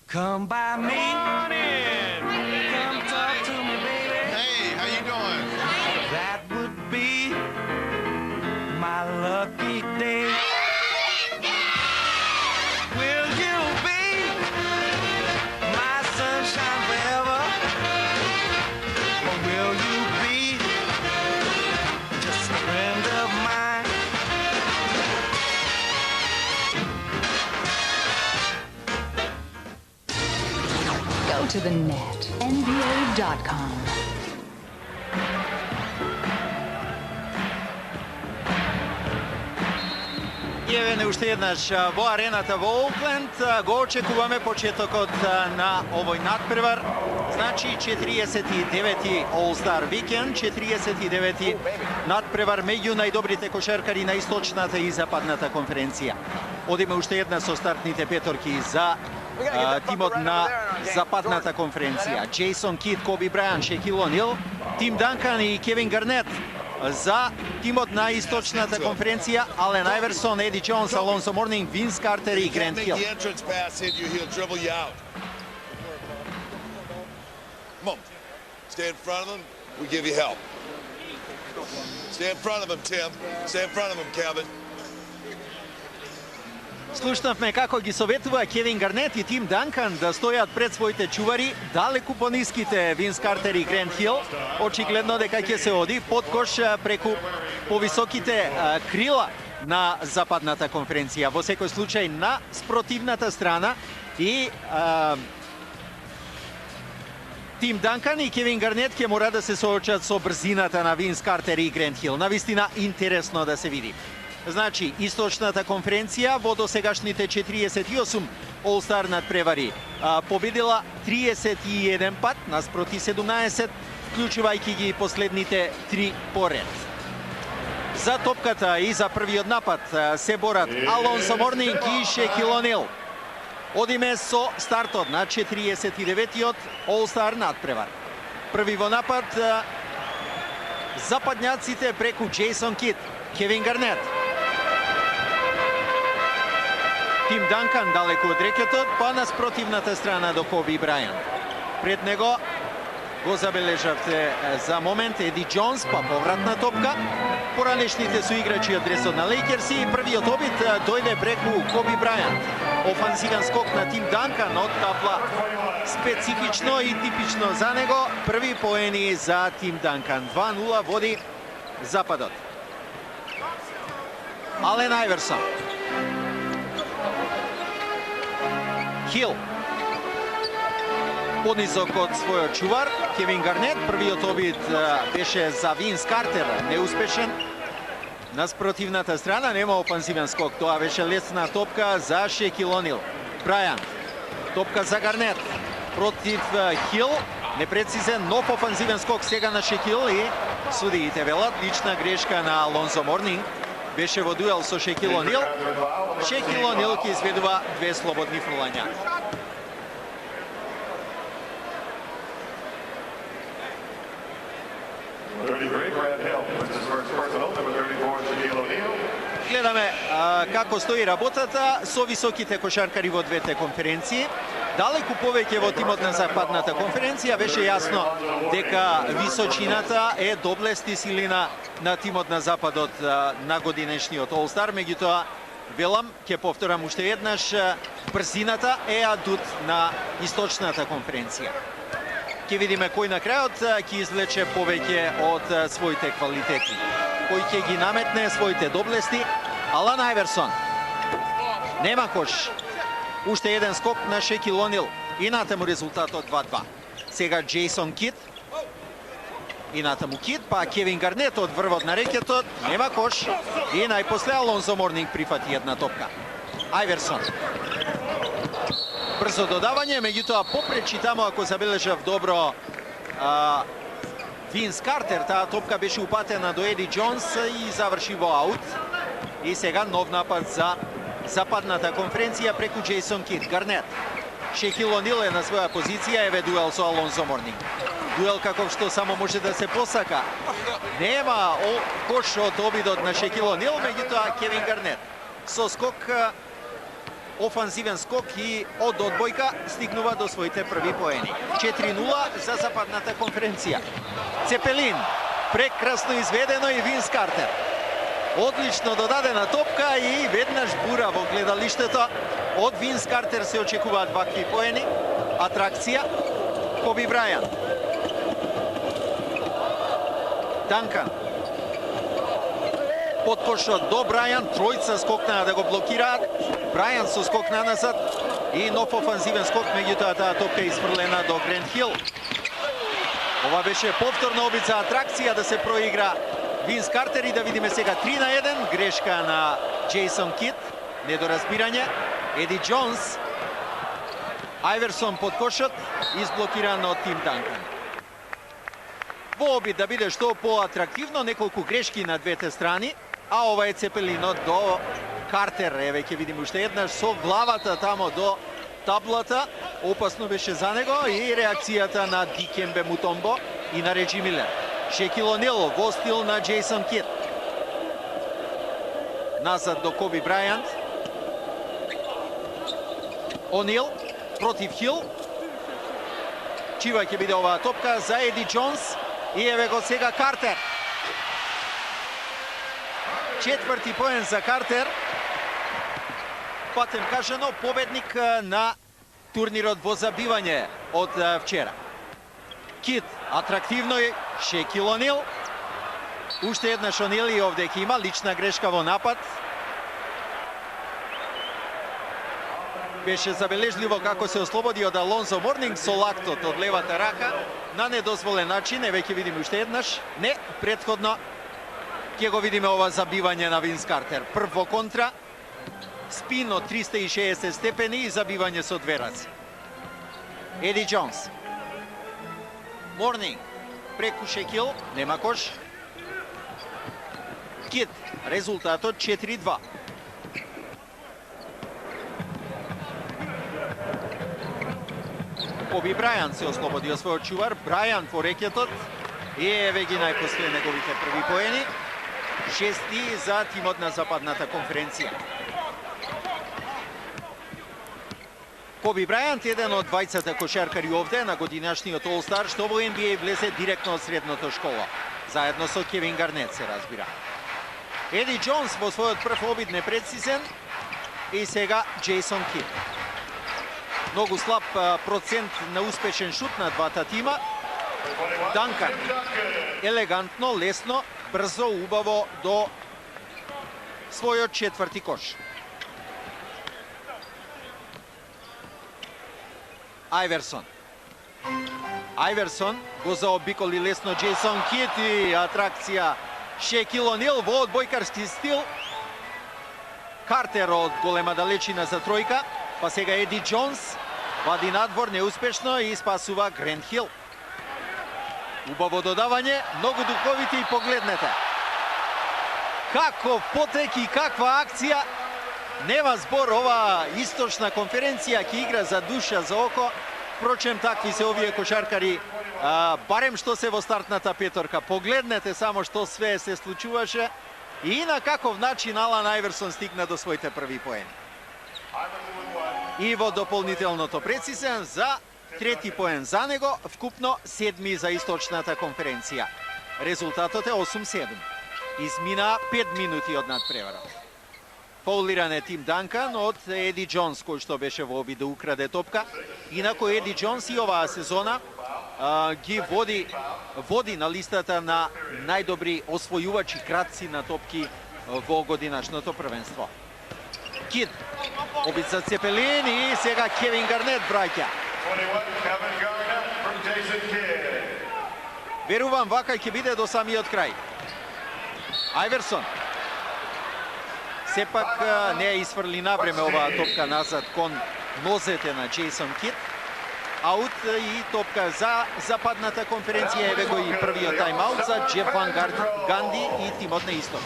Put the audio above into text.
Come by me. On in. Come talk to me, baby. Hey, how you doing? That would be my lucky day. Will you be my sunshine forever? Or will you be just a friend of mine? Go to the net, NBA.com. Јавене уште еднаш во арената во Окленд. Го очекуваме почетокот на овој надпревар. Значи 49-ти All-Star викенд, 49-ти надпревар меѓу најдобрите кошаркари на источната и западната конференција. Одиме уште една со стартните петорки за тимот на западната конференција. Джейсон Кид, Коби Брајан, Шекил Онил, Тим Данкан и Кевин Гарнет. За тимот на источната конференција, Ален Айверсон, Еди Джонс, Алонсо Морнинг, Винс Картер и Грент Хил. Come on. Stay in front of him. We give you help. Stay in front of him, Tim. Stay in front of him, Kevin. Слушнавме како ги советува Кевин Гарнет и Тим Данкан да стојат пред своите чувари, далеку пониските Винс Картер и Грент Хил. Очигледно дека ќе се оди под кош преку повисоките крила на западната конференција. Во секој случај на спротивната страна и Тим Данкан и Кевин Гарнет ќе мора да се соочат со брзината на Винс Картер и Грент Хил. Навистина интересно да се види. Значи, источната конференција во досегашните 48 All-Star надпревари победила 31 пат наспроти 17, вклучувајќи ги последните 3 поред. За топката и за првиот напад се борат Алонсо Морнинг и Шекил Онил. Одиме со стартот на 49-тиот All-Star надпревар. Први во напад западњаците преку Джейсон Кид, Кевин Гарнет. Тим Данкан далеку од рекетот, па на спротивната страна до Коби Брајан. Пред него го забележавте за момент Еди Джонс, па повратна топка. Поранешните соиграчи од дресот на Лейкерс и првиот обид дојде преку Коби Брајан. Офанзивен скок на Тим Данкан од табла, специфично и типично за него. Први поени за Тим Данкан. 2-0 води Западот. Ален Айверсон. Хил. Понизок од својот чувар, Кевин Гарнет. Првиот обид беше за Винс Картер, неуспешен. На спротивната страна нема офанзивен скок, тоа беше лесна топка за Шекил Онил. Брајан. Топка за Гарнет. Против Хил. Непрецизен, нов офанзивен скок сега на Шекил и судиите велат лична грешка на Алонсо Морнинг. Беше во дуел со Шекил Онил. Шекил Онил ќе изведува 2 слободни фрлања. Гледаме како стои работата со високите кошаркари во двете конференции. Далеку повеќе во тимот на западната конференција беше јасно дека височината е доблест и силина на тимот на западот на годинешниот All-Star. Меѓутоа, велам, ќе повторам уште еднаш, брзината е адут на источната конференција. Ќе видиме кој на крајот ќе извлече повеќе од своите квалитети. Кој ќе ги наметне своите доблести. Ален Айверсон. Нема кош. Уште еден скок на Шекил Онил. И натаму резултатот 2-2. Сега Джейсон Кид. И натаму Кид, па Кевин Гарнет од врвот на рекетот. Нема кош. И најпосле Алонсо Морнинг прифати една топка. Айверсон. Брзо додавање, меѓутоа попречи таму, ако забележав добро, Винс Картер. Таа топка беше упатена до Еди Джонс и заврши во аут. И сега нов напад за западната конференција преку Джейсон Кид. Гарнет. Шекил Онил е на своја позиција, еве дуел со Алонсо Морнинг. Дуел каков што само може да се посака. Нема кош од обидот на Шекил Онил, меѓутоа Кевин Гарнет со скок офанзивен скок и од одбојка стигнува до своите први поени. 4-0 за Западната конференција. Цепелин, прекрасно изведено и Винс Картер. Одлично додадена топка и веднаш бура во гледалиштето. Од Винс Картер се очекуваат вакви поени. Атракција. Коби Брајант. Данкан. Под кошот до Брајант. Тројца скокнаа да го блокираат. Брајант со скок назад и нов офанзивен скок, меѓутоа таа топка изфрлена до Грент Хил. Ова беше повторна обица атракција да се проигра Винс Картер и да видиме сега 3-1. Грешка на Джейсон Кит. Недоразбирање. Еди Джонс. Ајверсон под кошот, изблокиран од Тим Данкан. Во обид да биде што поатрактивно, неколку грешки на двете страни, а ова е Цепелинот до Картер. Еве ќе видиме уште еднаш со главата тамо до таблата. Опасно беше за него и реакцијата на Дикембе Мутомбо и на Реджи Милер. Шекил О'Нил во стил на Джейсон Кит. Назад до Коби Брајант. О'Нил против Хил. Чива ќе биде оваа топка за Еди Джонс. И еве го сега Картер. Четврти поен за Картер. Патем кажано, победник на турнирот во забивање од вчера. Кит, атрактивно е Шекил О'Нил. Уште еднаш О'Нил и овде ќе има лична грешка во напад. Беше забележливо како се ослободи од Алонзо Морнинг со лактот од левата рака на недозволен начин. Еве ќе видиме уште еднаш. Не, претходно ќе го видиме ова забивање на Винс Картер. Прво контра, спин од 360 степени и забивање со две раци. Еди Джонс. Морнинг преку Шекил, нема кош. Кит, резултатот 4-2. Коби Брајант се ослободи од својот чувар. Брајант во рекетот. И еве ги најпосле неговите први поени. 6 за тимот на Западната конференција. Коби Брајант, еден од двајцата кошаркари овде на годинашниот All-Star, што во NBA влезе директно од средната школа. Заедно со Кевин Гарнет, се разбира. Еди Джонс во својот прв обид непрецизен. И сега Джейсон Кит. Многу слаб процент на успешен шут на двата тима. Данкан. Елегантно, лесно, брзо, убаво до својот четврти кош. Ајверсон. Ајверсон го заобиколи лесно Джейсон Кит и атракција Шекил О'Нил во одбојкарски стил. Картер од голема далечина за тројка, па сега Еди Джонс вади надвор неуспешно и спасува Грент Хил. Убаво додавање, многу духовити и погледнете. Каков потек и каква акција. Нема збор, ова источна конференција ќе игра за душа, за око. Впрочем, такви се овие кошаркари, барем што се во стартната петорка. Погледнете само што све се случуваше и на каков начин Алан Ајверсон стигна до своите први поени. И во дополнителното прецизен за трети поен за него, вкупно 7 за источната конференција. Резултатот е 8-7. Измина 5 минути од надпреварот. Фаулиран е Тим Данкан од Еди Джонс, кој што беше во обид да украде топка. Инако Еди Джонс и оваа сезона ги води на листата на најдобри освојувачи кратци на топки во годинашното првенство. Кит, обид за Цепелин и сега Кевин Гарнет браќа. Верувам вака ќе биде до самиот крај. Ајверсон. Сепак не ја изфрли навреме оваа топка назад кон нозете на Джейсон Кит. Аут и топка за Западната конференција. Еве го и првиот тайм-аут за Джеф Ван Ганди и тимот на Исток.